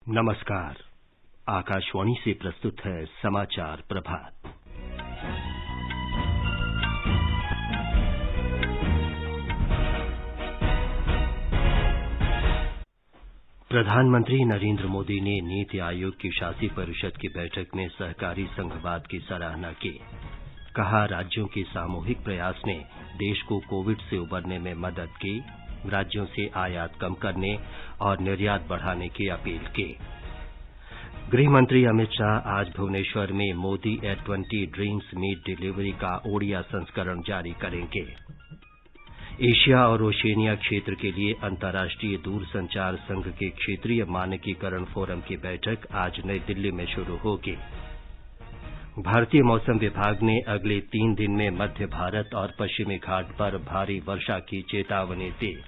नमस्कार। आकाशवाणी से प्रस्तुत है समाचार प्रभात। प्रधानमंत्री नरेंद्र मोदी ने नीति आयोग की शासी परिषद की बैठक में सहकारी संघवाद की सराहना की। कहा, राज्यों के सामूहिक प्रयास ने देश को कोविड से उबरने में मदद की। राज्यों से आयात कम करने और निर्यात बढ़ाने की अपील की। गृह मंत्री अमित शाह आज भुवनेश्वर में Modi A20 dreams meet delivery का ओडिया संस्करण जारी करेंगे। एशिया और ओशिनिया क्षेत्र के लिए अंतर्राष्ट्रीय दूरसंचार संघ के क्षेत्रीय मानकीकरण फोरम की बैठक आज नई दिल्ली में शुरू होगी। भारतीय मौसम विभाग ने अगले 3 दिन में मध्य भारत और पश्चिमी घाट पर भारी वर्षा की चेतावनी दी।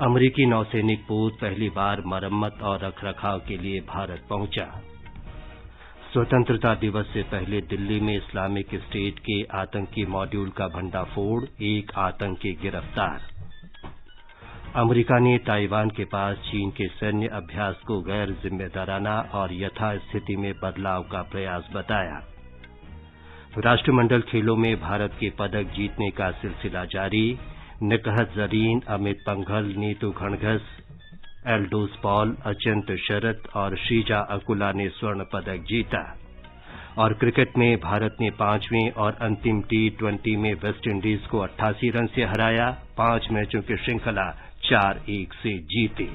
अमरीकी नौसैनिक पोत पहली बार मरम्मत और रखरखाव के लिए भारत पहुंचा। स्वतंत्रता दिवस से पहले दिल्ली में इस्लामिक स्टेट के आतंकी मॉड्यूल का भंडाफोड़, एक आतंकी गिरफ्तार। अमरीका ने ताइवान के पास चीन के सैन्य अभ्यास को गैर जिम्मेदाराना और यथास्थिति में बदलाव का प्रयास बताया। राष्ट्रमंडल खेलों में भारत के पदक जीतने का सिलसिला जारी। निकहत जरीन, अमित पंघल, नीतू घणघस, एल्डोस पॉल, अचिंत शरत और श्रीजा अकुला ने स्वर्ण पदक जीता। और क्रिकेट में भारत ने 5वें और अंतिम T20 में वेस्टइंडीज को 88 रन से हराया। 5 मैचों की श्रृंखला 4-1 से जीती।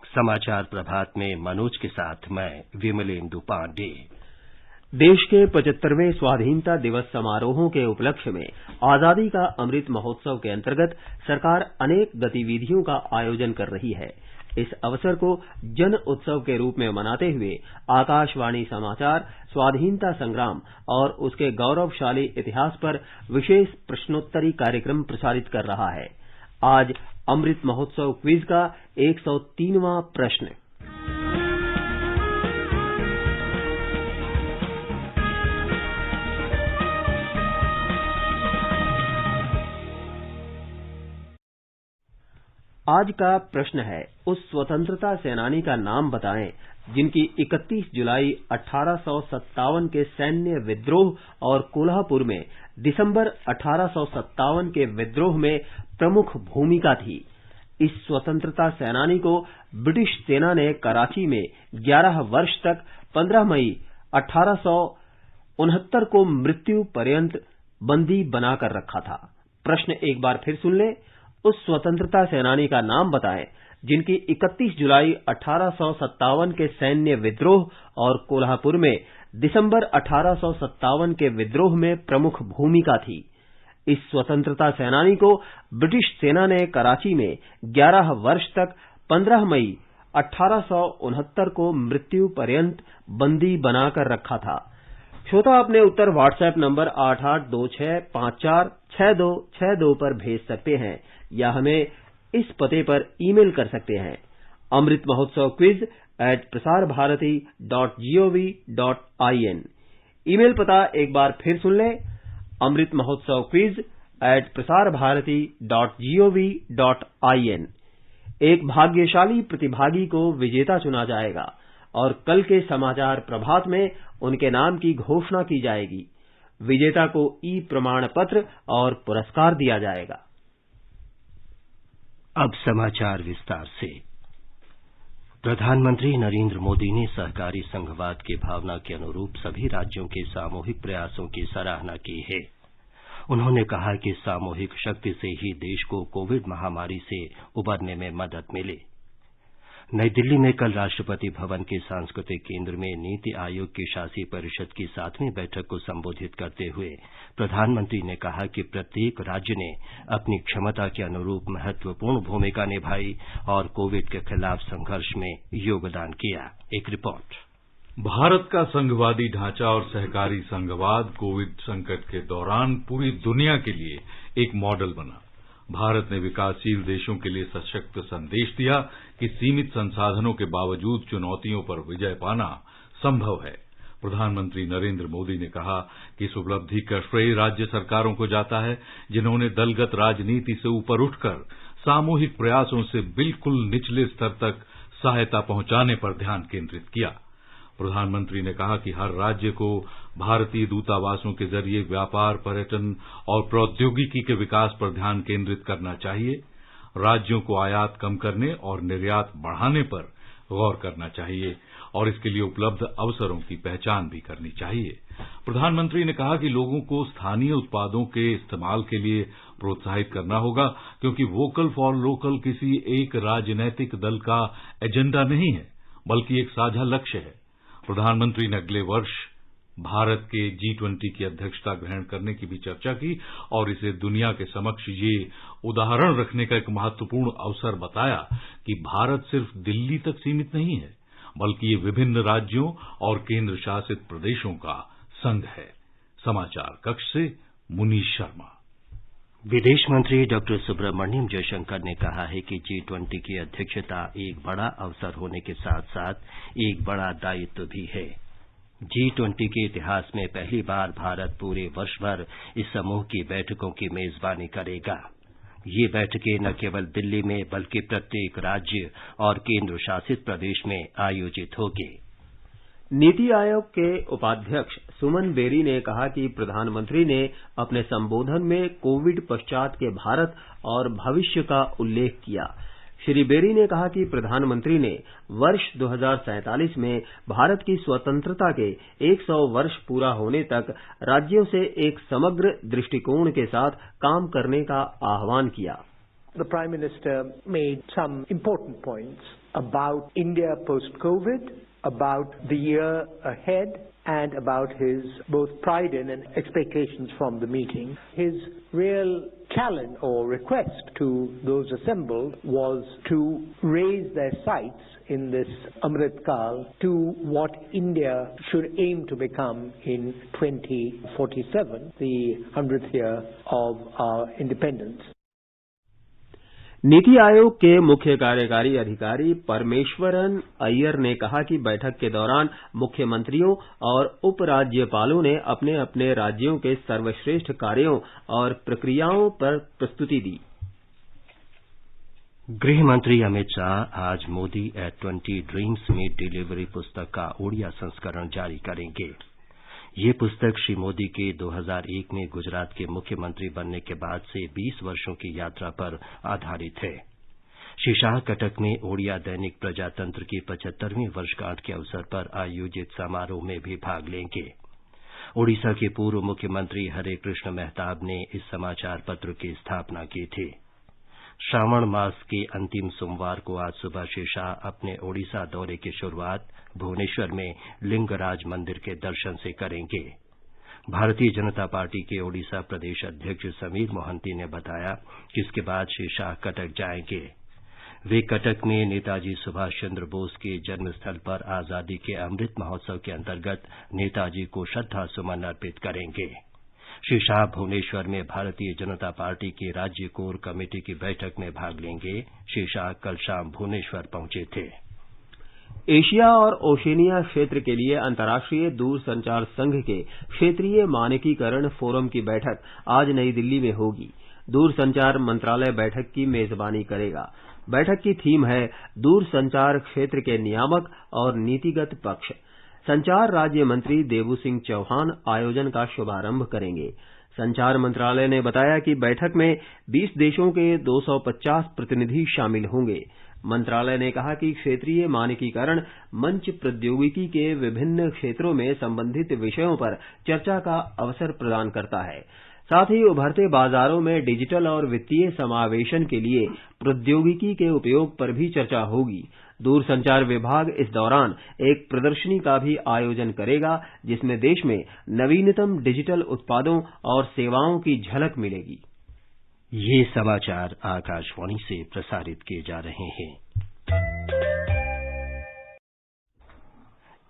समाचार प्रभात में मनोज के साथ मैं विमलेंदु पांडे। देश के 75वें स्वाधीनता दिवस समारोहों के उपलक्ष्य में आजादी का अमृत महोत्सव के अंतर्गत सरकार अनेक गतिविधियों का आयोजन कर रही है। इस अवसर को जन उत्सव के रूप में मनाते हुए आकाशवाणी समाचार स्वाधीनता संग्राम और उसके गौरवशाली इतिहास पर विशेष प्रश्नोत्तरी कार्यक्रम प्रसारित कर रहा है। आज अमृत महोत्सव क्विज का 103वां प्रश्न। आज का प्रश्न है, उस स्वतंत्रता सेनानी का नाम बताएं जिनकी 31 जुलाई 1857 के सैन्य विद्रोह और कोल्हापुर में दिसंबर 1857 के विद्रोह में प्रमुख भूमिका थी। इस स्वतंत्रता सेनानी को ब्रिटिश सेना ने कराची में 11 वर्ष तक 15 मई 1869 को मृत्यु पर्यंत बंदी बनाकर रखा था। प्रश्न एक बार फिर सुन लें। उस स्वतंत्रता सेनानी का नाम बताएं जिनकी 31 जुलाई 1857 के सैन्य विद्रोह और कोल्हापुर में दिसंबर 1857 के विद्रोह में प्रमुख भूमिका थी। इस स्वतंत्रता सेनानी को ब्रिटिश सेना ने कराची में 11 वर्ष तक 15 मई 1869 को मृत्यु पर्यंत बंदी बनाकर रखा था। श्रोता अपने उत्तर व्हाट्सएप नंबर 8826546262 पर भेज सकते हैं या हमें इस पते पर ईमेल कर सकते हैं amritmahotsav@prasarbharati.gov.in। ईमेल पता एक बार फिर सुन लें, amritmahotsav@prasarbharati.gov.in। एक भाग्यशाली प्रतिभागी को विजेता चुना जाएगा और कल के समाचार प्रभात में उनके नाम की घोषणा की जाएगी। विजेता को ई प्रमाण पत्र और पुरस्कार दिया जाएगा। अब समाचार विस्तार से। प्रधानमंत्री नरेंद्र मोदी ने सहकारी संघवाद की भावना के अनुरूप सभी राज्यों के सामूहिक प्रयासों की सराहना की है। उन्होंने कहा कि सामूहिक शक्ति से ही देश को कोविड महामारी से उबरने में मदद मिली। नई दिल्ली में कल राष्ट्रपति भवन के सांस्कृतिक केंद्र में नीति आयोग की शासी परिषद की 7वीं बैठक को संबोधित करते हुए प्रधानमंत्री ने कहा कि प्रत्येक राज्य ने अपनी क्षमता के अनुरूप महत्वपूर्ण भूमिका निभाई और कोविड के खिलाफ संघर्ष में योगदान किया। एक रिपोर्ट। भारत का संघवादी ढांचा और सहकारी संघवाद कोविड संकट के दौरान पूरी दुनिया के लिए एक मॉडल बना। भारत ने विकासशील देशों के लिए सशक्त संदेश दिया कि सीमित संसाधनों के बावजूद चुनौतियों पर विजय पाना संभव है। प्रधानमंत्री नरेंद्र मोदी ने कहा कि इस उपलब्धि का श्रेय राज्य सरकारों को जाता है जिन्होंने दलगत राजनीति से ऊपर उठकर सामूहिक प्रयासों से बिल्कुल निचले स्तर तक सहायता पहुंचाने पर ध्यान केंद्रित किया। प्रधानमंत्री ने कहा कि हर राज्य को भारतीय दूतावासों के जरिए व्यापार, पर्यटन और प्रौद्योगिकी के विकास पर ध्यान केंद्रित करना चाहिए। राज्यों को आयात कम करने और निर्यात बढ़ाने पर गौर करना चाहिए और इसके लिए उपलब्ध अवसरों की पहचान भी करनी चाहिए। प्रधानमंत्री ने कहा कि लोगों को स्थानीय उत्पादों के इस्तेमाल के लिए प्रोत्साहित करना होगा, क्योंकि वोकल फॉर लोकल किसी एक राजनैतिक दल का एजेंडा नहीं है, बल्कि एक साझा लक्ष्य है। प्रधानमंत्री ने अगले वर्ष भारत के G20 की अध्यक्षता ग्रहण करने की भी चर्चा की और इसे दुनिया के समक्ष ये उदाहरण रखने का एक महत्वपूर्ण अवसर बताया कि भारत सिर्फ दिल्ली तक सीमित नहीं है, बल्कि ये विभिन्न राज्यों और केंद्र शासित प्रदेशों का संघ है। समाचार कक्ष से मुनीश शर्मा। विदेश मंत्री डॉक्टर सुब्रमण्यम जयशंकर ने कहा है कि G20 की अध्यक्षता एक बड़ा अवसर होने के साथ साथ एक बड़ा दायित्व भी है। G20 के इतिहास में पहली बार भारत पूरे वर्ष भर इस समूह की बैठकों की मेजबानी करेगा। ये बैठकें न केवल दिल्ली में बल्कि प्रत्येक राज्य और केंद्र शासित प्रदेश में आयोजित होगी। नीति आयोग के उपाध्यक्ष सुमन बेरी ने कहा कि प्रधानमंत्री ने अपने संबोधन में कोविड पश्चात के भारत और भविष्य का उल्लेख किया। श्री बेरी ने कहा कि प्रधानमंत्री ने वर्ष 2047 में भारत की स्वतंत्रता के 100 वर्ष पूरा होने तक राज्यों से एक समग्र दृष्टिकोण के साथ काम करने का आह्वान किया। The Prime Minister made some important points about India post-COVID, about the year ahead, and about his both pride in and expectations from the meeting. His real challenge or request to those assembled was to raise their sights in this Amrit Kal to what India should aim to become in 2047, the 100th year of our independence. NITI Aayog के मुख्य कार्यकारी अधिकारी परमेश्वरन अय्यर ने कहा कि बैठक के दौरान मुख्यमंत्रियों और उपराज्यपालों ने अपने अपने राज्यों के सर्वश्रेष्ठ कार्यों और प्रक्रियाओं पर प्रस्तुति दी। गृह मंत्री अमित शाह आज Modi at 20 dreams meet delivery पुस्तक का ओडिया संस्करण जारी करेंगे। ये पुस्तक श्री मोदी के 2001 में गुजरात के मुख्यमंत्री बनने के बाद से 20 वर्षों की यात्रा पर आधारित है। श्री शाह कटक में ओडिया दैनिक प्रजातंत्र की 75वीं वर्षगांठ के अवसर पर आयोजित समारोह में भी भाग लेंगे। ओडिशा के पूर्व मुख्यमंत्री हरे कृष्ण मेहताब ने इस समाचार पत्र की स्थापना की थी। श्रावण मास के अंतिम सोमवार को आज सुबह श्री शाह अपने ओडिशा दौरे की शुरुआत भुवनेश्वर में लिंगराज मंदिर के दर्शन से करेंगे। भारतीय जनता पार्टी के ओडिशा प्रदेश अध्यक्ष समीर मोहंती ने बताया कि इसके बाद श्री शाह कटक जाएंगे। वे कटक में नेताजी सुभाष चंद्र बोस के जन्मस्थल पर आजादी के अमृत महोत्सव के अंतर्गत नेताजी को श्रद्धा सुमन अर्पित करेंगे। श्री शाह भुवनेश्वर में भारतीय जनता पार्टी की राज्य कोर कमेटी की बैठक में भाग लेंगे। श्री शाह कल शाम भुवनेश्वर पहुंचे थे। एशिया और ओशनिया क्षेत्र के लिए अंतर्राष्ट्रीय दूरसंचार संघ के क्षेत्रीय मानकीकरण फोरम की बैठक आज नई दिल्ली में होगी। दूरसंचार मंत्रालय बैठक की मेजबानी करेगा। बैठक की थीम है दूरसंचार क्षेत्र के नियामक और नीतिगत पक्ष। संचार राज्य मंत्री देवू सिंह चौहान आयोजन का शुभारंभ करेंगे। संचार मंत्रालय ने बताया कि बैठक में 20 देशों के 250 प्रतिनिधि शामिल होंगे। मंत्रालय ने कहा कि क्षेत्रीय मानकीकरण मंच प्रौद्योगिकी के विभिन्न क्षेत्रों में संबंधित विषयों पर चर्चा का अवसर प्रदान करता है। साथ ही उभरते बाजारों में डिजिटल और वित्तीय समावेशन के लिए प्रौद्योगिकी के उपयोग पर भी चर्चा होगी। दूरसंचार विभाग इस दौरान एक प्रदर्शनी का भी आयोजन करेगा, जिसमें देश में नवीनतम डिजिटल उत्पादों और सेवाओं की झलक मिलेगी। ये समाचार आकाशवाणी से प्रसारित किए जा रहे हैं।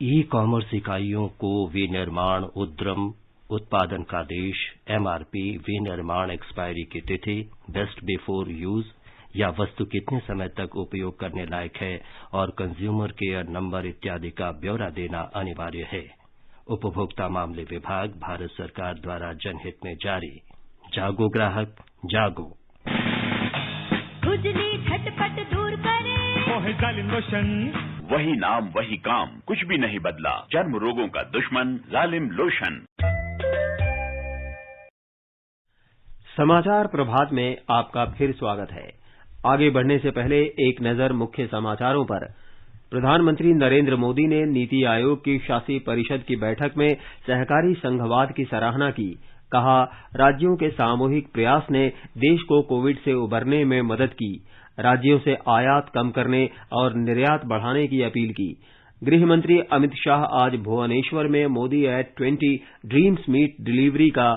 ई कॉमर्स इकाइयों को विनिर्माण उद्यम उत्पादन का देश, एमआरपी, विनिर्माण एक्सपायरी की तिथि, बेस्ट बिफोर यूज या वस्तु कितने समय तक उपयोग करने लायक है और कंज्यूमर केयर नंबर इत्यादि का ब्यौरा देना अनिवार्य है। उपभोक्ता मामले विभाग, भारत सरकार द्वारा जनहित में जारी। जागो ग्राहक, जागो। खुजली झटपट दूर करे, वो है जालिम लोशन। वही नाम वही काम, कुछ भी नहीं बदला, चर्म रोगों का दुश्मन जालिम लोशन। समाचार प्रभात में आपका फिर स्वागत है। आगे बढ़ने से पहले एक नजर मुख्य समाचारों पर। प्रधानमंत्री नरेंद्र मोदी ने नीति आयोग की शासी परिषद की बैठक में सहकारी संघवाद की सराहना की। कहा, राज्यों के सामूहिक प्रयास ने देश को कोविड से उबरने में मदद की। राज्यों से आयात कम करने और निर्यात बढ़ाने की अपील की। गृह मंत्री अमित शाह आज भुवनेश्वर में Modi at 20 dreams meet delivery का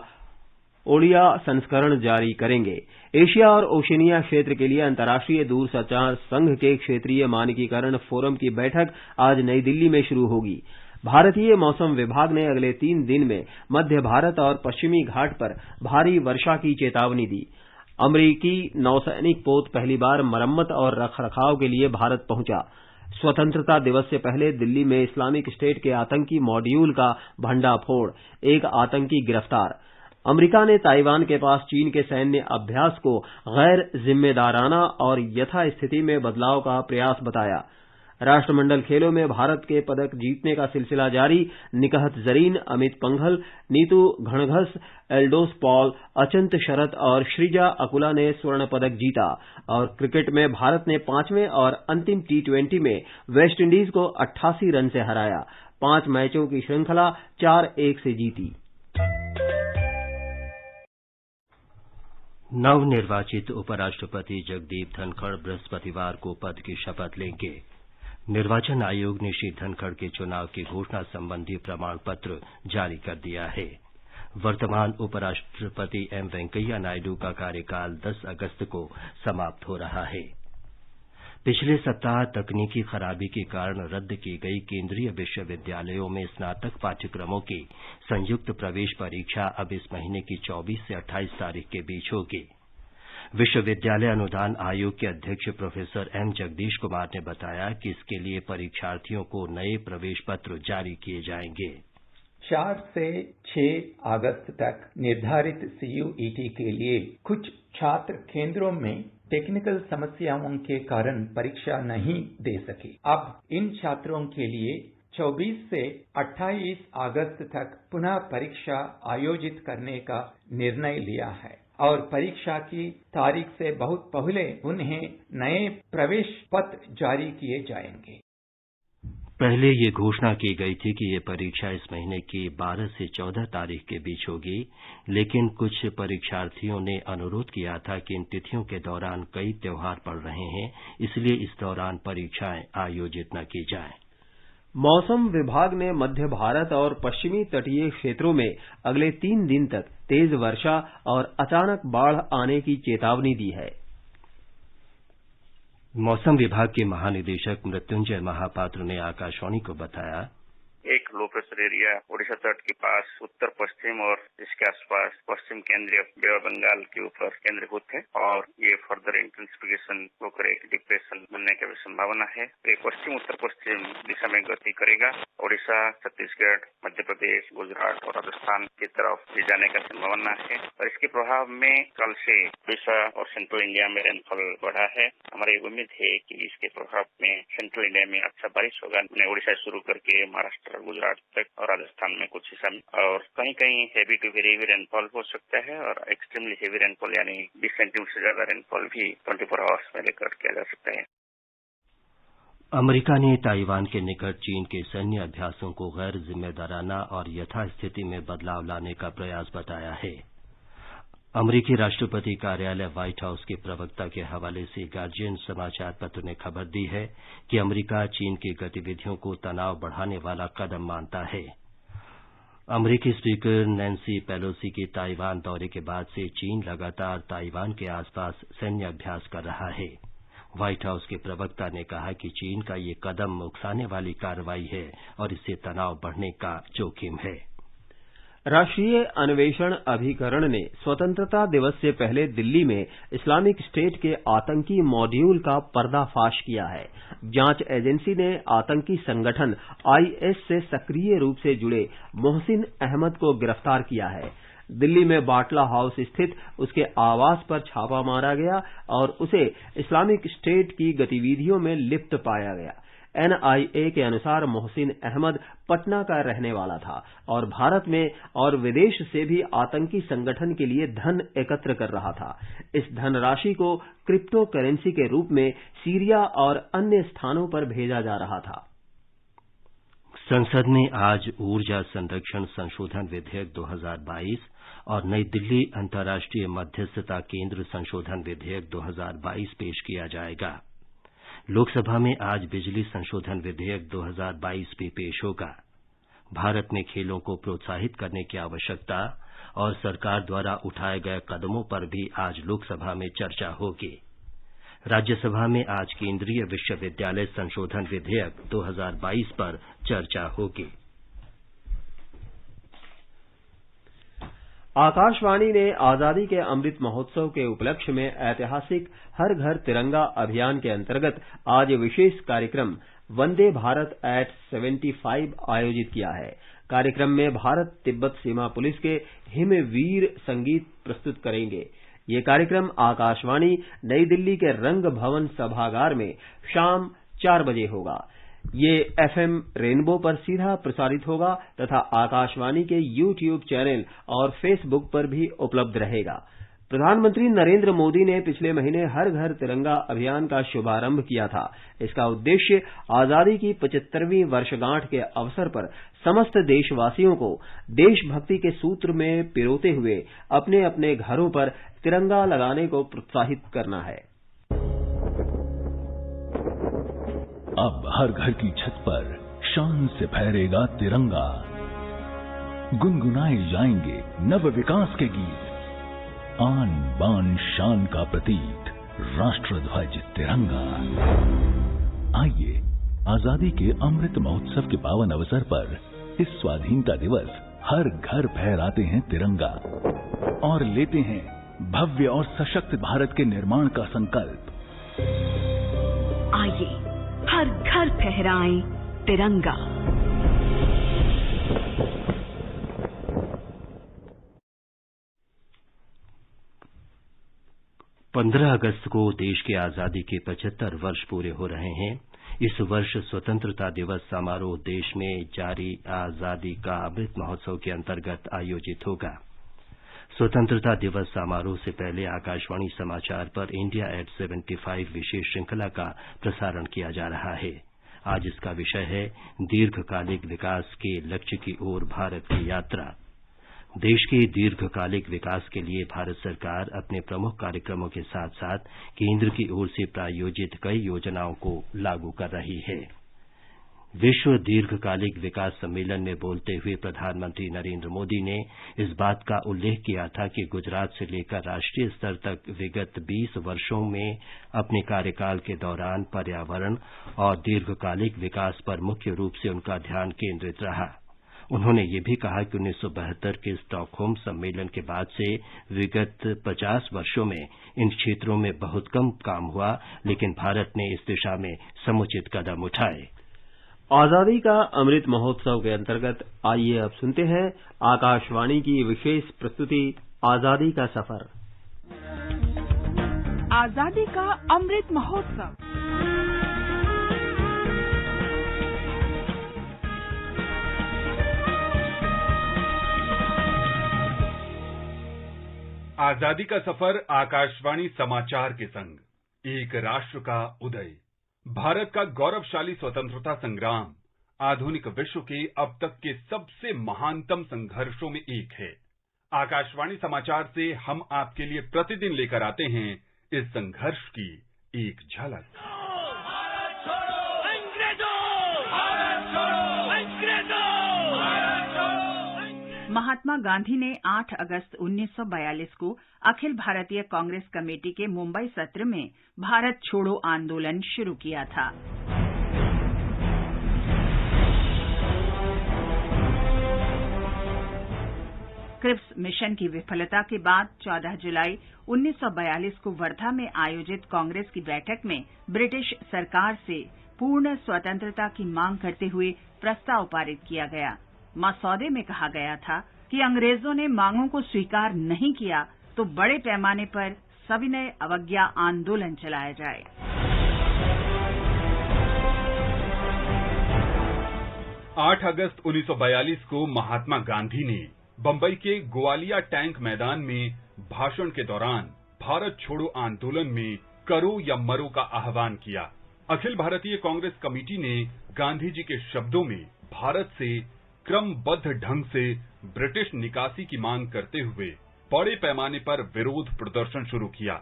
ओडिया संस्करण जारी करेंगे। एशिया और ओशिनिया क्षेत्र के लिए अंतर्राष्ट्रीय दूरसंचार संघ के क्षेत्रीय मानकीकरण फोरम की बैठक आज नई दिल्ली में शुरू होगी। भारतीय मौसम विभाग ने अगले 3 दिन में मध्य भारत और पश्चिमी घाट पर भारी वर्षा की चेतावनी दी। अमरीकी नौसैनिक पोत पहली बार मरम्मत और रखरखाव के लिए भारत पहुंचा। स्वतंत्रता दिवस से पहले दिल्ली में इस्लामिक स्टेट के आतंकी मॉड्यूल का भंडाफोड़, एक आतंकी गिरफ्तार। अमेरिका ने ताइवान के पास चीन के सैन्य अभ्यास को गैर जिम्मेदाराना और यथास्थिति में बदलाव का प्रयास बताया। राष्ट्रमंडल खेलों में भारत के पदक जीतने का सिलसिला जारी। निकहत जरीन, अमित पंघल, नीतू घणघस, एल्डोस पॉल, अचंत शरत और श्रीजा अकुला ने स्वर्ण पदक जीता। और क्रिकेट में भारत ने 5वें और अंतिम T20 में वेस्टइंडीज को 88 रन से हराया। 5 मैचों की श्रृंखला 4-1 से जीती। नवनिर्वाचित उपराष्ट्रपति जगदीप धनखड़ बृहस्पतिवार को पद की शपथ लेंगे। निर्वाचन आयोग ने श्री धनखड़ के चुनाव की घोषणा संबंधी प्रमाण पत्र जारी कर दिया है। वर्तमान उपराष्ट्रपति एम वेंकैया नायडू का कार्यकाल 10 अगस्त को समाप्त हो रहा है। पिछले सप्ताह तकनीकी खराबी के कारण रद्द की गई केंद्रीय विश्वविद्यालयों में स्नातक पाठ्यक्रमों की संयुक्त प्रवेश परीक्षा अब इस महीने की 24 से 28 तारीख के बीच होगी। विश्वविद्यालय अनुदान आयोग के अध्यक्ष प्रोफेसर एम जगदीश कुमार ने बताया कि इसके लिए परीक्षार्थियों को नए प्रवेश पत्र जारी किए जाएंगे। 4 से 6 अगस्त तक निर्धारित CUET के लिए कुछ छात्र केंद्रों में टेक्निकल समस्याओं के कारण परीक्षा नहीं दे सके। अब इन छात्रों के लिए 24 से 28 अगस्त तक पुनः परीक्षा आयोजित करने का निर्णय लिया है और परीक्षा की तारीख से बहुत पहले उन्हें नए प्रवेश पत्र जारी किए जाएंगे। पहले ये घोषणा की गई थी कि ये परीक्षा इस महीने की 12 से 14 तारीख के बीच होगी, लेकिन कुछ परीक्षार्थियों ने अनुरोध किया था कि इन तिथियों के दौरान कई त्योहार पड़ रहे हैं, इसलिए इस दौरान परीक्षाएं आयोजित न की जाएं। मौसम विभाग ने मध्य भारत और पश्चिमी तटीय क्षेत्रों में अगले 3 दिन तक तेज वर्षा और अचानक बाढ़ आने की चेतावनी दी है। मौसम विभाग के महानिदेशक मृत्युंजय महापात्र ने आकाशवाणी को बताया, एक लो प्रेशर एरिया ओडिशा तट के पास उत्तर पश्चिम और इसके आसपास पश्चिम केंद्रीय बे ऑफ बंगाल के ऊपर केंद्रीभूत है और ये फर्दर इंटेंसिफिकेशन होकर एक डिप्रेशन बनने की भी संभावना है। ये पश्चिम उत्तर पश्चिम दिशा में गति करेगा। ओडिशा, छत्तीसगढ़, मध्य प्रदेश, गुजरात और राजस्थान की तरफ ले जाने का संभावना है और इसके प्रभाव में कल से ओडिशा और सेंट्रल इंडिया में रेनफॉल बढ़ा है। हमारी उम्मीद है कि इसके प्रभाव में सेंट्रल इंडिया में अच्छा बारिश होगा। ओडिशा शुरू करके महाराष्ट्र, गुजरात तक और राजस्थान में कुछ हिस्सा में और कहीं कहीं heavy to very heavy rainfall हो सकता है और एक्सट्रीमली हेवी रेनफॉल यानी 20 सेंटीमीटर से ज्यादा रेनफॉल भी 24 आवर्स में रिकॉर्ड किया जा सकता है। अमेरिका ने ताइवान के निकट चीन के सैन्य अभ्यासों को गैर जिम्मेदाराना और यथास्थिति में बदलाव लाने का प्रयास बताया है। अमरीकी राष्ट्रपति कार्यालय व्हाइट हाउस के प्रवक्ता के हवाले से गार्जियन समाचार पत्र ने खबर दी है कि अमरीका चीन की गतिविधियों को तनाव बढ़ाने वाला कदम मानता है। अमरीकी स्पीकर नैन्सी पेलोसी के ताइवान दौरे के बाद से चीन लगातार ताइवान के आसपास सैन्य अभ्यास कर रहा है। व्हाइट हाउस के प्रवक्ता ने कहा कि चीन का ये कदम उकसाने वाली कार्रवाई है और इससे तनाव बढ़ने का जोखिम है। राष्ट्रीय अन्वेषण अभिकरण ने स्वतंत्रता दिवस से पहले दिल्ली में इस्लामिक स्टेट के आतंकी मॉड्यूल का पर्दाफाश किया है। जांच एजेंसी ने आतंकी संगठन IS से सक्रिय रूप से जुड़े मोहसिन अहमद को गिरफ्तार किया है। दिल्ली में बाटला हाउस स्थित उसके आवास पर छापा मारा गया और उसे इस्लामिक स्टेट की गतिविधियों में लिप्त पाया गया। एनआईए के अनुसार मोहसिन अहमद पटना का रहने वाला था और भारत में और विदेश से भी आतंकी संगठन के लिए धन एकत्र कर रहा था। इस धनराशि को क्रिप्टो करेंसी के रूप में सीरिया और अन्य स्थानों पर भेजा जा रहा था। संसद ने आज ऊर्जा संरक्षण संशोधन विधेयक 2022 और नई दिल्ली अंतर्राष्ट्रीय मध्यस्थता केंद्र संशोधन विधेयक 2022 पेश किया जाएगा। लोकसभा में आज बिजली संशोधन विधेयक 2022 भी पेश होगा। भारत में खेलों को प्रोत्साहित करने की आवश्यकता और सरकार द्वारा उठाए गए कदमों पर भी आज लोकसभा में चर्चा होगी। राज्यसभा में आज केंद्रीय विश्वविद्यालय संशोधन विधेयक 2022 पर चर्चा होगी। आकाशवाणी ने आजादी के अमृत महोत्सव के उपलक्ष्य में ऐतिहासिक हर घर तिरंगा अभियान के अंतर्गत आज विशेष कार्यक्रम वंदे भारत एट 75 आयोजित किया है। कार्यक्रम में भारत तिब्बत सीमा पुलिस के हिमवीर संगीत प्रस्तुत करेंगे। ये कार्यक्रम आकाशवाणी नई दिल्ली के रंग भवन सभागार में शाम 4 बजे होगा। ये एफएम रेनबो पर सीधा प्रसारित होगा तथा आकाशवाणी के यूट्यूब चैनल और फेसबुक पर भी उपलब्ध रहेगा। प्रधानमंत्री नरेंद्र मोदी ने पिछले महीने हर घर तिरंगा अभियान का शुभारंभ किया था। इसका उद्देश्य आजादी की 75वीं वर्षगांठ के अवसर पर समस्त देशवासियों को देशभक्ति के सूत्र में पिरोते हुए अपने अपने घरों पर तिरंगा लगाने को प्रोत्साहित करना है। अब हर घर की छत पर शान से फहरेगा तिरंगा, गुनगुनाए जाएंगे नव विकास के गीत, आन बान शान का प्रतीक राष्ट्रध्वज तिरंगा। आइए आजादी के अमृत महोत्सव के पावन अवसर पर इस स्वाधीनता दिवस हर घर फहराते हैं तिरंगा और लेते हैं भव्य और सशक्त भारत के निर्माण का संकल्प। आइए हर घर फहराएं तिरंगा। पंद्रह अगस्त को देश की आजादी के 75 वर्ष पूरे हो रहे हैं। इस वर्ष स्वतंत्रता दिवस समारोह देश में जारी आजादी का अमृत महोत्सव के अंतर्गत आयोजित होगा। स्वतंत्रता दिवस समारोह से पहले आकाशवाणी समाचार पर इंडिया एट 75 विशेष श्रृंखला का प्रसारण किया जा रहा है। आज इसका विषय है दीर्घकालिक विकास के लक्ष्य की ओर भारत की यात्रा। देश के दीर्घकालिक विकास के लिए भारत सरकार अपने प्रमुख कार्यक्रमों के साथ साथ केंद्र की ओर से प्रायोजित कई योजनाओं को लागू कर रही है। विश्व दीर्घकालिक विकास सम्मेलन में बोलते हुए प्रधानमंत्री नरेंद्र मोदी ने इस बात का उल्लेख किया था कि गुजरात से लेकर राष्ट्रीय स्तर तक विगत 20 वर्षों में अपने कार्यकाल के दौरान पर्यावरण और दीर्घकालिक विकास पर मुख्य रूप से उनका ध्यान केंद्रित रहा। उन्होंने ये भी कहा कि 1972 के स्टॉकहोम सम्मेलन के बाद से विगत 50 वर्षों में इन क्षेत्रों में बहुत कम काम हुआ, लेकिन भारत ने इस दिशा में समुचित कदम उठाए। आजादी का अमृत महोत्सव के अंतर्गत आइए अब सुनते हैं आकाशवाणी की विशेष प्रस्तुति आजादी का सफर। आजादी का अमृत महोत्सव। आजादी का सफर आकाशवाणी समाचार के संग एक राष्ट्र का उदय, भारत का गौरवशाली स्वतंत्रता संग्राम आधुनिक विश्व के अब तक के सबसे महानतम संघर्षों में एक है। आकाशवाणी समाचार से हम आपके लिए प्रतिदिन लेकर आते हैं इस संघर्ष की एक झलक। महात्मा गांधी ने 8 अगस्त 1942 को अखिल भारतीय कांग्रेस कमेटी के मुंबई सत्र में भारत छोड़ो आंदोलन शुरू किया था। क्रिप्स मिशन की विफलता के बाद 14 जुलाई 1942 को वर्धा में आयोजित कांग्रेस की बैठक में ब्रिटिश सरकार से पूर्ण स्वतंत्रता की मांग करते हुए प्रस्ताव पारित किया गया। मसौदे में कहा गया था कि अंग्रेजों ने मांगों को स्वीकार नहीं किया तो बड़े पैमाने पर सविनय अवज्ञा आंदोलन चलाया जाए। 8 अगस्त 1942 को महात्मा गांधी ने बंबई के गोवालिया टैंक मैदान में भाषण के दौरान भारत छोड़ो आंदोलन में करो या मरो का आह्वान किया। अखिल भारतीय कांग्रेस कमेटी ने गांधी जी के शब्दों में भारत से क्रमबद्ध ढंग से ब्रिटिश निकासी की मांग करते हुए बड़े पैमाने पर विरोध प्रदर्शन शुरू किया।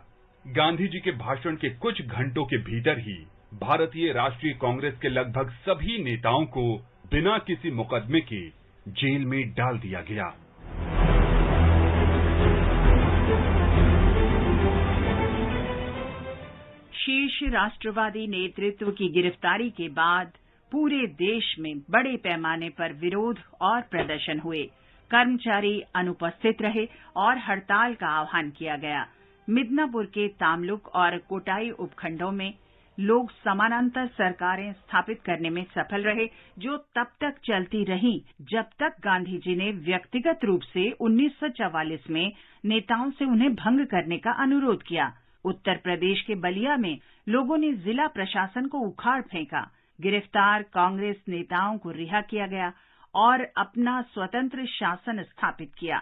गांधी जी के भाषण के कुछ घंटों के भीतर ही भारतीय राष्ट्रीय कांग्रेस के लगभग सभी नेताओं को बिना किसी मुकदमे के जेल में डाल दिया गया। शीर्ष राष्ट्रवादी नेतृत्व की गिरफ्तारी के बाद पूरे देश में बड़े पैमाने पर विरोध और प्रदर्शन हुए। कर्मचारी अनुपस्थित रहे और हड़ताल का आह्वान किया गया। मिदनापुर के तामलुक और कोटाई उपखंडों में लोग समानांतर सरकारें स्थापित करने में सफल रहे, जो तब तक चलती रहीं जब तक गांधी जी ने व्यक्तिगत रूप से 1944 में नेताओं से उन्हें भंग करने का अनुरोध किया। उत्तर प्रदेश के बलिया में लोगों ने जिला प्रशासन को उखाड़ फेंका। गिरफ्तार कांग्रेस नेताओं को रिहा किया गया और अपना स्वतंत्र शासन स्थापित किया।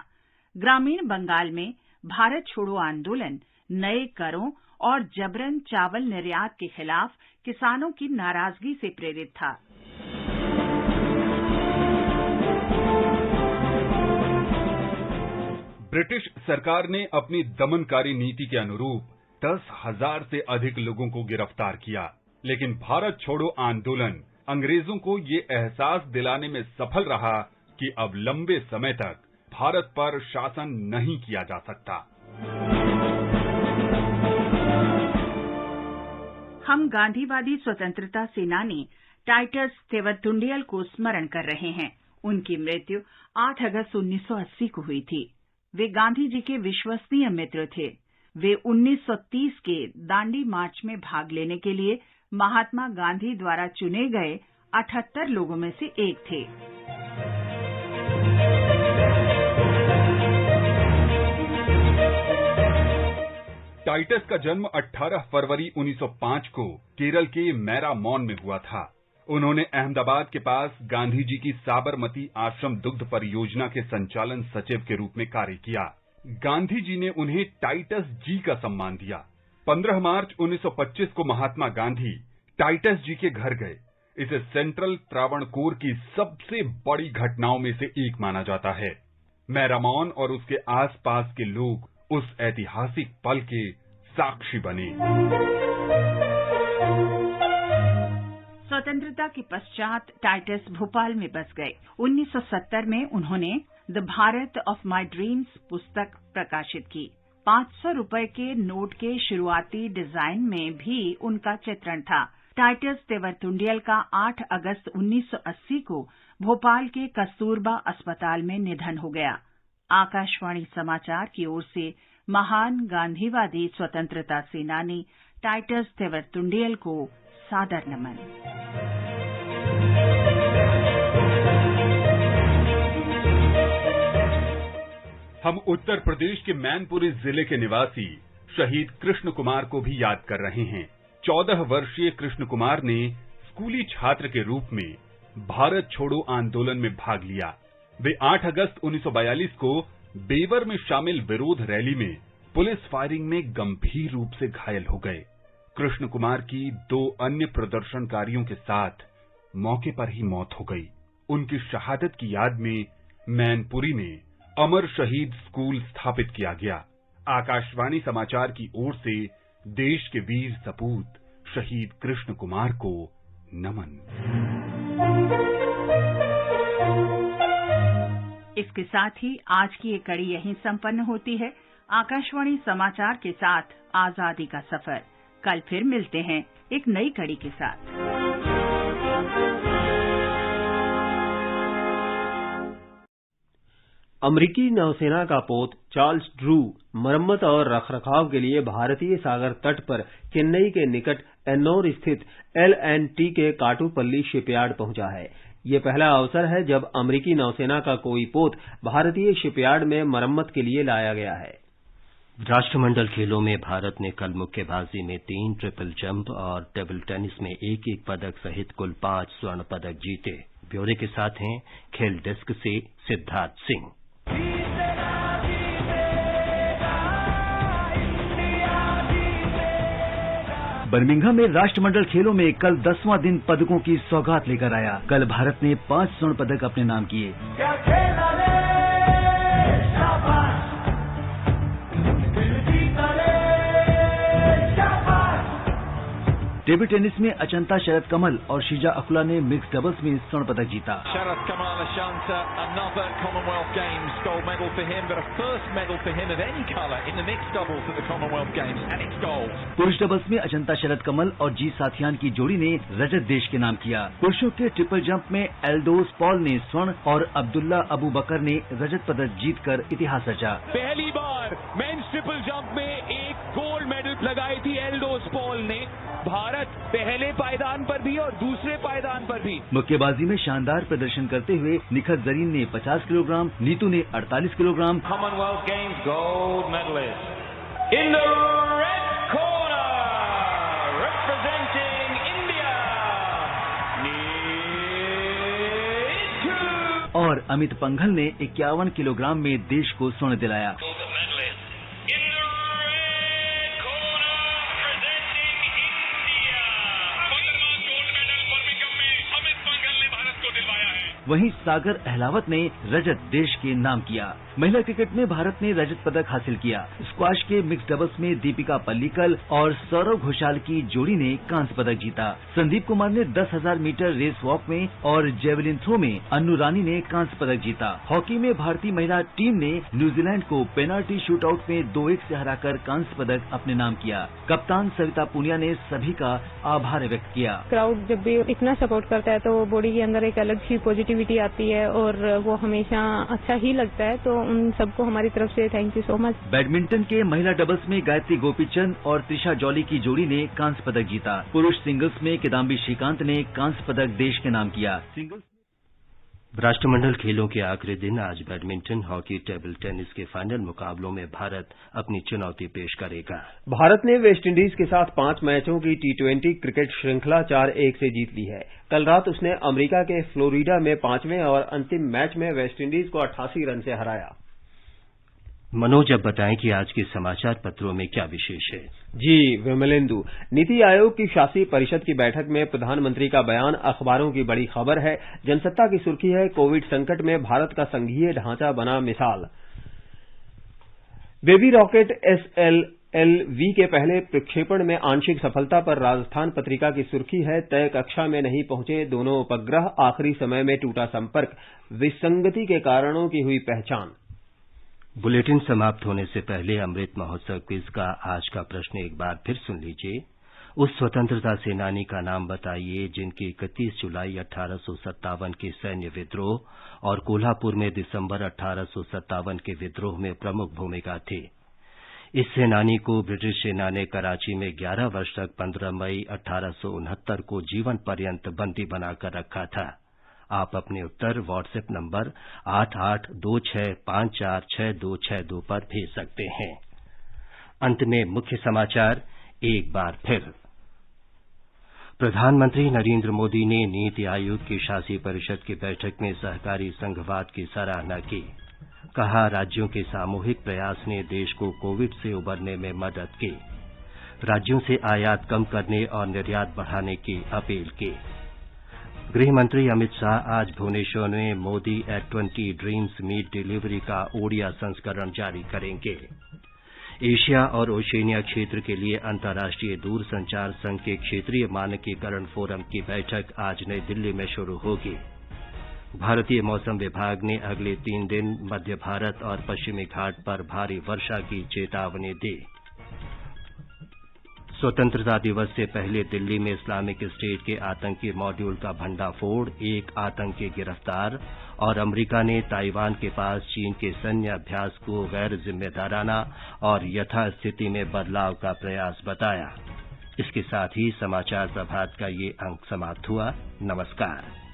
ग्रामीण बंगाल में भारत छोड़ो आंदोलन नए करों और जबरन चावल निर्यात के खिलाफ किसानों की नाराजगी से प्रेरित था। ब्रिटिश सरकार ने अपनी दमनकारी नीति के अनुरूप 10,000 से अधिक लोगों को गिरफ्तार किया, लेकिन भारत छोड़ो आंदोलन अंग्रेजों को ये एहसास दिलाने में सफल रहा कि अब लंबे समय तक भारत पर शासन नहीं किया जा सकता। हम गांधीवादी स्वतंत्रता सेनानी टाइटस तेवतुंडियल को स्मरण कर रहे हैं। उनकी मृत्यु 8 अगस्त 1980 को हुई थी। वे गांधी जी के विश्वसनीय मित्र थे। वे 1930 के दांडी मार्च में भाग लेने के लिए महात्मा गांधी द्वारा चुने गए 78 लोगों में से एक थे। टाइटस का जन्म 18 फरवरी 1905 को केरल के मैरामॉन में हुआ था। उन्होंने अहमदाबाद के पास गांधी जी की साबरमती आश्रम दुग्ध परियोजना के संचालन सचिव के रूप में कार्य किया। गांधी जी ने उन्हें टाइटस जी का सम्मान दिया। 15 मार्च 1925 को महात्मा गांधी टाइटस जी के घर गए। इसे सेंट्रल त्रावणकोर की सबसे बड़ी घटनाओं में से एक माना जाता है। मैरामॉन और उसके आसपास के लोग उस ऐतिहासिक पल के साक्षी बने। स्वतंत्रता के पश्चात टाइटस भोपाल में बस गए। 1970 में उन्होंने the Bharat of my dreams पुस्तक प्रकाशित की। 500 रुपए के नोट के शुरुआती डिजाइन में भी उनका चित्रण था। टाइटस तेवरतुंडियल का 8 अगस्त 1980 को भोपाल के कस्तूरबा अस्पताल में निधन हो गया। आकाशवाणी समाचार की ओर से महान गांधीवादी स्वतंत्रता सेनानी टाइटस तेवरतुंडियल को सादर नमन। हम उत्तर प्रदेश के मैनपुरी जिले के निवासी शहीद कृष्ण कुमार को भी याद कर रहे हैं। 14 वर्षीय कृष्ण कुमार ने स्कूली छात्र के रूप में भारत छोड़ो आंदोलन में भाग लिया। वे 8 अगस्त 1942 को बेवर में शामिल विरोध रैली में पुलिस फायरिंग में गंभीर रूप से घायल हो गए। कृष्ण कुमार की 2 अन्य प्रदर्शनकारियों के साथ मौके पर ही मौत हो गई। उनकी शहादत की याद में मैनपुरी में अमर शहीद स्कूल स्थापित किया गया। आकाशवाणी समाचार की ओर से देश के वीर सपूत शहीद कृष्ण कुमार को नमन। इसके साथ ही आज की ये कड़ी यहीं संपन्न होती है। आकाशवाणी समाचार के साथ आजादी का सफर। कल फिर मिलते हैं एक नई कड़ी के साथ। अमेरिकी नौसेना का पोत चार्ल्स ड्रू मरम्मत और रखरखाव के लिए भारतीय सागर तट पर चेन्नई के निकट एन्नोर स्थित LNT के काटुपल्ली शिपयार्ड पहुंचा है। ये पहला अवसर है जब अमेरिकी नौसेना का कोई पोत भारतीय शिपयार्ड में मरम्मत के लिए लाया गया है। राष्ट्रमंडल खेलों में भारत ने कल मुक्केबाजी में 3 ट्रिपल जंप और टेबल टेनिस में एक पदक सहित कुल 5 स्वर्ण पदक जीते। ब्यौरे के साथ हैं खेल डेस्क से सिद्धार्थ सिंह। बर्मिंघम में राष्ट्रमंडल खेलों में कल 10वां दिन पदकों की सौगात लेकर आया। कल भारत ने 5 स्वर्ण पदक अपने नाम किए। टेबल टेनिस में अचंता शरद कमल और शीजा अकुला ने मिक्स डबल्स में स्वर्ण पदक जीता। Sharath Kamal Ashanta, another Commonwealth Games gold medal for him, but a first medal for him of any colour in the mixed doubles at the Commonwealth Games, and it's gold. पुरुष doubles में अचंता शरद कमल और जी साथियान की जोड़ी ने रजत देश के नाम किया। पुरुषों के ट्रिपल जंप में एल्दोस पॉल ने स्वर्ण और अब्दुल्ला अबू बकर ने रजत पदक जीतकर इतिहास रचा। पहली बार मेंस ट्रिपल जंप में एक गोल्ड मेडल लगाई थी एल्दोस पॉल ने। भारत पहले पायदान पर भी और दूसरे पायदान पर भी। मुक्केबाजी में शानदार प्रदर्शन करते हुए निखत जरीन ने 50 किलोग्राम, नीतू ने 48 kilogram. Commonwealth games gold medallist in the red corner representing India और अमित पंघल ने 51 किलोग्राम में देश को स्वर्ण दिलाया। वहीं सागर अहलावत ने रजत देश के नाम किया। महिला क्रिकेट में भारत ने रजत पदक हासिल किया। स्क्वाश के मिक्स डबल्स में दीपिका पल्लीकल और सौरव घोषाल की जोड़ी ने कांस्य पदक जीता। संदीप कुमार ने 10,000 मीटर रेस वॉक में और जेवलिन थ्रो में अन्नू रानी ने कांस्य पदक जीता। हॉकी में भारतीय महिला टीम ने न्यूजीलैंड को पेनाल्टी शूटआउट में 2-1 से हराकर कांस्य पदक अपने नाम किया। कप्तान सविता पुनिया ने सभी का आभार व्यक्त किया। क्राउड जब भी इतना सपोर्ट करता है तो बॉडी के अंदर एक अलग ही पॉजिटिविटी आती है और वो हमेशा अच्छा ही लगता है, तो उन सबको हमारी तरफ से thank you so much. Badminton के महिला डबल्स में गायत्री गोपीचंद और त्रिशा जॉली की जोड़ी ने कांस्य पदक जीता। पुरुष सिंगल्स में किदाम्बी श्रीकांत ने कांस्य पदक देश के नाम किया। राष्ट्रमंडल खेलों के आखिरी दिन आज बैडमिंटन, हॉकी, टेबल टेनिस के फाइनल मुकाबलों में भारत अपनी चुनौती पेश करेगा। भारत ने वेस्टइंडीज के साथ 5 मैचों की T20 क्रिकेट श्रृंखला 4-1 से जीत ली है। कल रात उसने अमेरिका के फ्लोरिडा में 5वें और अंतिम मैच में वेस्टइंडीज को 88 रन से हराया। मनोज, अब बताएं कि आज के समाचार पत्रों में क्या विशेष है। जी विमलेंदु, नीति आयोग की शासी परिषद की बैठक में प्रधानमंत्री का बयान अखबारों की बड़ी खबर है। जनसत्ता की सुर्खी है, कोविड संकट में भारत का संघीय ढांचा बना मिसाल। बेबी रॉकेट SLLV के पहले प्रक्षेपण में आंशिक सफलता पर राजस्थान पत्रिका की सुर्खी है, तय कक्षा में नहीं पहुंचे दोनों उपग्रह, आखिरी समय में टूटा संपर्क, विसंगति के कारणों की हुई पहचान। बुलेटिन समाप्त होने से पहले अमृत महोत्सव क्विज का आज का प्रश्न एक बार फिर सुन लीजिए। उस स्वतंत्रता सेनानी का नाम बताइए जिनके 31 जुलाई 1857 के सैन्य विद्रोह और कोल्हापुर में दिसंबर 1857 के विद्रोह में प्रमुख भूमिका थी। इस सेनानी को ब्रिटिश सेना ने कराची में 11 वर्ष तक 15 मई 1869 को जीवन पर्यंत बंदी बनाकर रखा था। आप अपने उत्तर व्हाट्सएप नंबर 8826546262 पर भेज सकते हैं। अंत में मुख्य समाचार एक बार फिर। प्रधानमंत्री नरेंद्र मोदी ने नीति आयोग की शासी परिषद की बैठक में सहकारी संघवाद की सराहना की। कहा, राज्यों के सामूहिक प्रयास ने देश को कोविड से उबरने में मदद की। राज्यों से आयात कम करने और निर्यात बढ़ाने की अपील की। गृह मंत्री अमित शाह आज भुवनेश्वर में Modi at 20 dreams meet delivery का ओडिया संस्करण जारी करेंगे। एशिया और ओशिनिया क्षेत्र के लिए अंतर्राष्ट्रीय दूरसंचार संघ के क्षेत्रीय मानकीकरण फोरम की बैठक आज नई दिल्ली में शुरू होगी। भारतीय मौसम विभाग ने अगले 3 दिन मध्य भारत और पश्चिमी घाट पर भारी वर्षा की चेतावनी दी। स्वतंत्रता दिवस से पहले दिल्ली में इस्लामिक स्टेट के आतंकी मॉड्यूल का भंडाफोड़, एक आतंकी गिरफ्तार और अमेरिका ने ताइवान के पास चीन के सैन्य अभ्यास को गैर जिम्मेदाराना और यथास्थिति में बदलाव का प्रयास बताया। इसके साथ ही समाचार प्रभात का ये अंक समाप्त हुआ। नमस्कार।